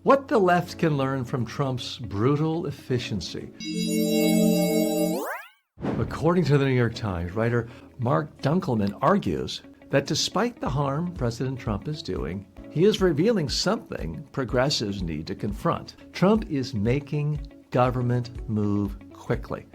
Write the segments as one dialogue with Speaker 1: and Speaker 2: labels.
Speaker 1: What the left can learn from Trump's brutal efficiency. According to the New York Times, writer Marc Dunkelman argues that despite the harm President Trump is doing, he is revealing something progressives need to confront. Trump is making government move quickly.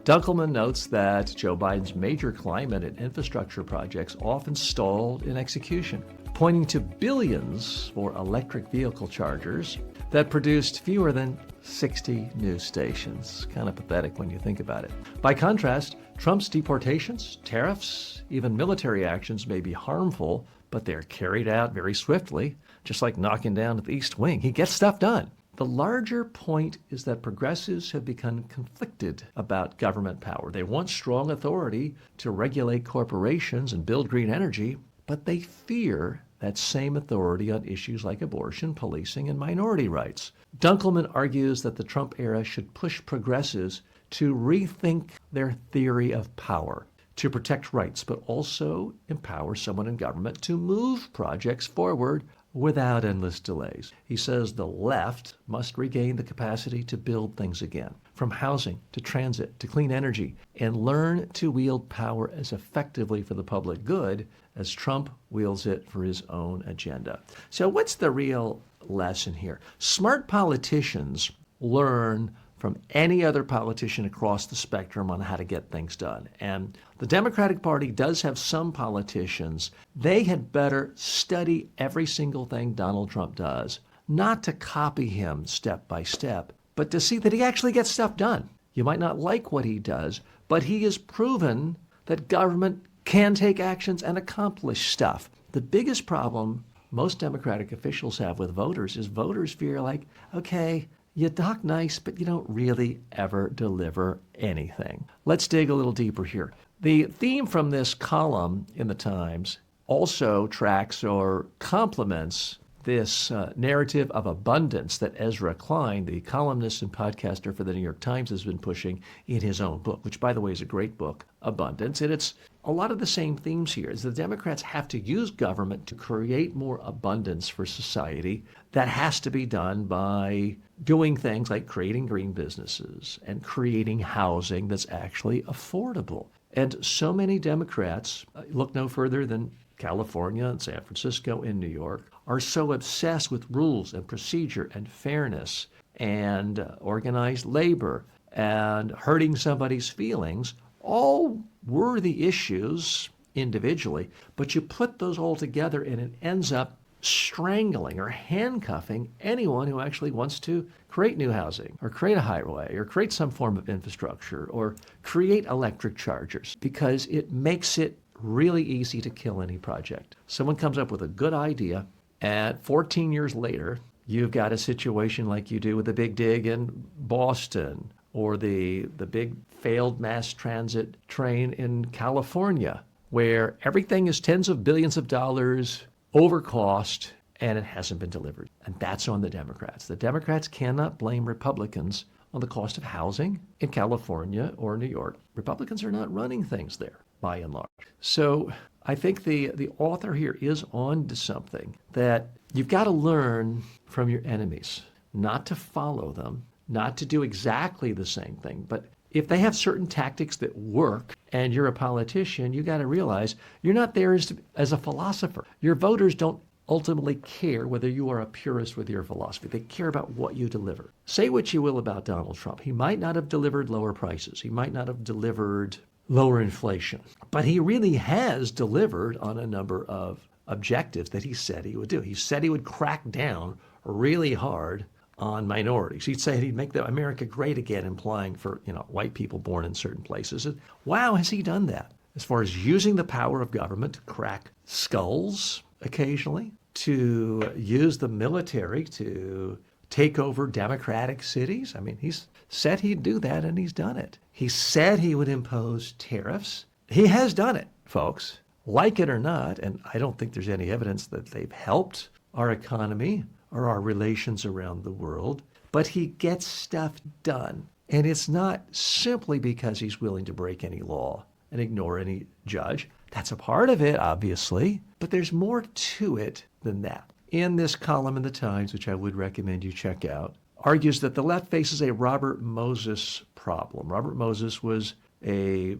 Speaker 1: Dunkelman notes that Joe Biden's major climate and infrastructure projects often stalled in execution, pointing to billions for electric vehicle chargers that produced fewer than 60 new stations. Kind of pathetic when you think about it. By contrast, Trump's deportations, tariffs, even military actions may be harmful, but they're carried out very swiftly, just like knocking down the East Wing. He gets stuff done. The larger point is that progressives have become conflicted about government power. They want strong authority to regulate corporations and build green energy, but they fear that same authority on issues like abortion, policing, and minority rights. Dunkelman argues that the Trump era should push progressives to rethink their theory of power, to protect rights, but also empower someone in government to move projects forward without endless delays. He says the left must regain the capacity to build things again, from housing to transit to clean energy, and learn to wield power as effectively for the public good as Trump wields it for his own agenda. So what's the real lesson here? Smart politicians learn from any other politician across the spectrum on how to get things done. And the Democratic Party does have some politicians. They had better study every single thing Donald Trump does, not to copy him step by step, but to see that he actually gets stuff done. You might not like what he does, but he has proven that government can take actions and accomplish stuff. The biggest problem most Democratic officials have with voters is voters fear like, okay, you talk nice, but you don't really ever deliver anything. Let's dig a little deeper here. The theme from this column in the Times also tracks or complements this narrative of abundance that Ezra Klein, the columnist and podcaster for the New York Times, has been pushing in his own book, which, by the way, is a great book, Abundance. And it's a lot of the same themes here. Is the Democrats have to use government to create more abundance for society. That has to be done by doing things like creating green businesses and creating housing that's actually affordable. And so many Democrats, look no further than California and San Francisco and New York, are so obsessed with rules and procedure and fairness and organized labor and hurting somebody's feelings, all worthy issues individually, but you put those all together and it ends up strangling or handcuffing anyone who actually wants to create new housing or create a highway or create some form of infrastructure or create electric chargers, because it makes it really easy to kill any project. Someone comes up with a good idea, and 14 years later, you've got a situation like you do with the big dig in Boston or the big failed mass transit train in California, where everything is tens of billions of dollars over cost, and it hasn't been delivered. And that's on the Democrats. The Democrats cannot blame Republicans on the cost of housing in California or New York. Republicans are not running things there, by and large. So I think the author here is on to something, that you've got to learn from your enemies, not to follow them, not to do exactly the same thing, but if they have certain tactics that work and you're a politician, you got to realize you're not there as a philosopher. Your voters don't ultimately care whether you are a purist with your philosophy. They care about what you deliver. Say what you will about Donald Trump. He might not have delivered lower prices. He might not have delivered lower inflation, but he really has delivered on a number of objectives that he said he would do. He said he would crack down really hard on minorities. He'd say he'd make America great again, implying for white people born in certain places. And wow, has he done that? As far as using the power of government to crack skulls occasionally, to use the military to take over democratic cities. I mean, he's said he'd do that, and he's done it. He said he would impose tariffs. He has done it, folks. Like it or not, and I don't think there's any evidence that they've helped our economy or our relations around the world, but he gets stuff done. And it's not simply because he's willing to break any law and ignore any judge. That's a part of it, obviously, but there's more to it than that. in this column in the Times, which I would recommend you check out, argues that the left faces a Robert Moses problem. Robert Moses was a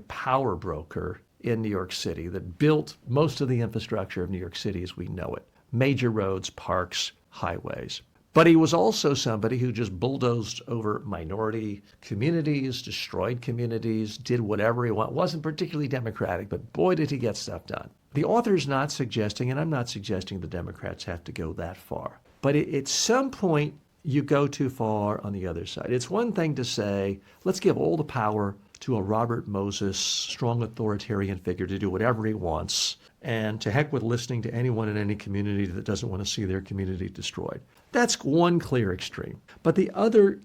Speaker 1: power broker in New York City that built most of the infrastructure of New York City as we know it. Major roads, parks, highways. But he was also somebody who just bulldozed over minority communities, destroyed communities, did whatever he wanted. Wasn't particularly democratic, but boy, did he get stuff done. The author's not suggesting, and I'm not suggesting the Democrats have to go that far, but at some point, you go too far on the other side. It's one thing to say, let's give all the power to a Robert Moses, strong authoritarian figure to do whatever he wants, and to heck with listening to anyone in any community that doesn't want to see their community destroyed. That's one clear extreme. But the other,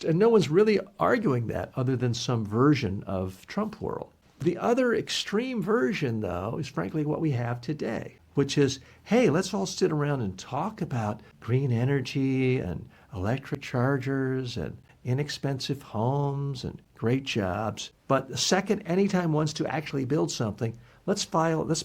Speaker 1: and no one's really arguing that other than some version of Trump world. The other extreme version, though, is frankly what we have today, which is, hey, let's all sit around and talk about green energy and electric chargers and inexpensive homes and great jobs. But the second anytime wants to actually build something, let's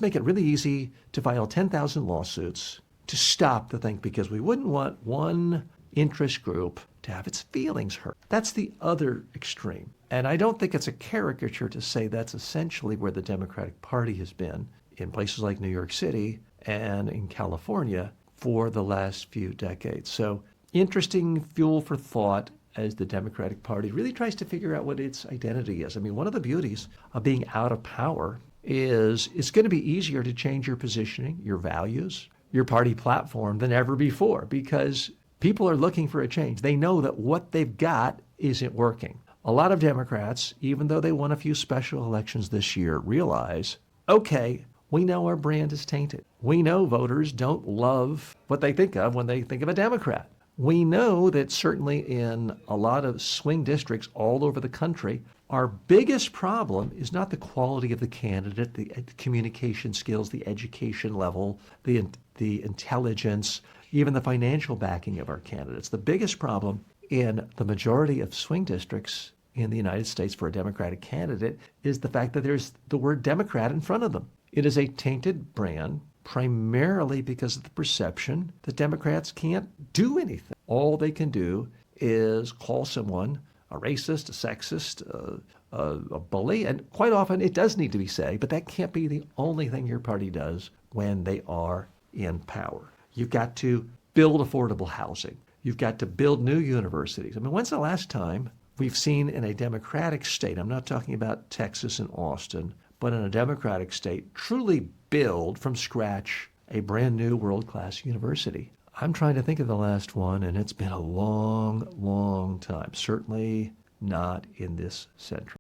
Speaker 1: make it really easy to file 10,000 lawsuits to stop the thing, because we wouldn't want one interest group to have its feelings hurt. That's the other extreme. And I don't think it's a caricature to say that's essentially where the Democratic Party has been in places like New York City and in California for the last few decades. So interesting fuel for thought as the Democratic Party really tries to figure out what its identity is. I mean, one of the beauties of being out of power is it's going to be easier to change your positioning, your values, your party platform than ever before, because people are looking for a change. They know that what they've got isn't working. A lot of Democrats, even though they won a few special elections this year, realize, okay, we know our brand is tainted. We know voters don't love what they think of when they think of a Democrat. We know that certainly in a lot of swing districts all over the country, our biggest problem is not the quality of the candidate, the communication skills, the education level, the intelligence, even the financial backing of our candidates. The biggest problem in the majority of swing districts in the United States for a Democratic candidate is the fact that there's the word Democrat in front of them. It is a tainted brand, primarily because of the perception that Democrats can't do anything. All they can do is call someone a racist, a sexist, a bully, and quite often it does need to be said, but that can't be the only thing your party does when they are in power. You've got to build affordable housing. You've got to build new universities. I mean, when's the last time we've seen in a Democratic state, I'm not talking about Texas and Austin, but in a Democratic state, truly build from scratch a brand new world-class university? I'm trying to think of the last one, and it's been a long, long time. Certainly not in this century.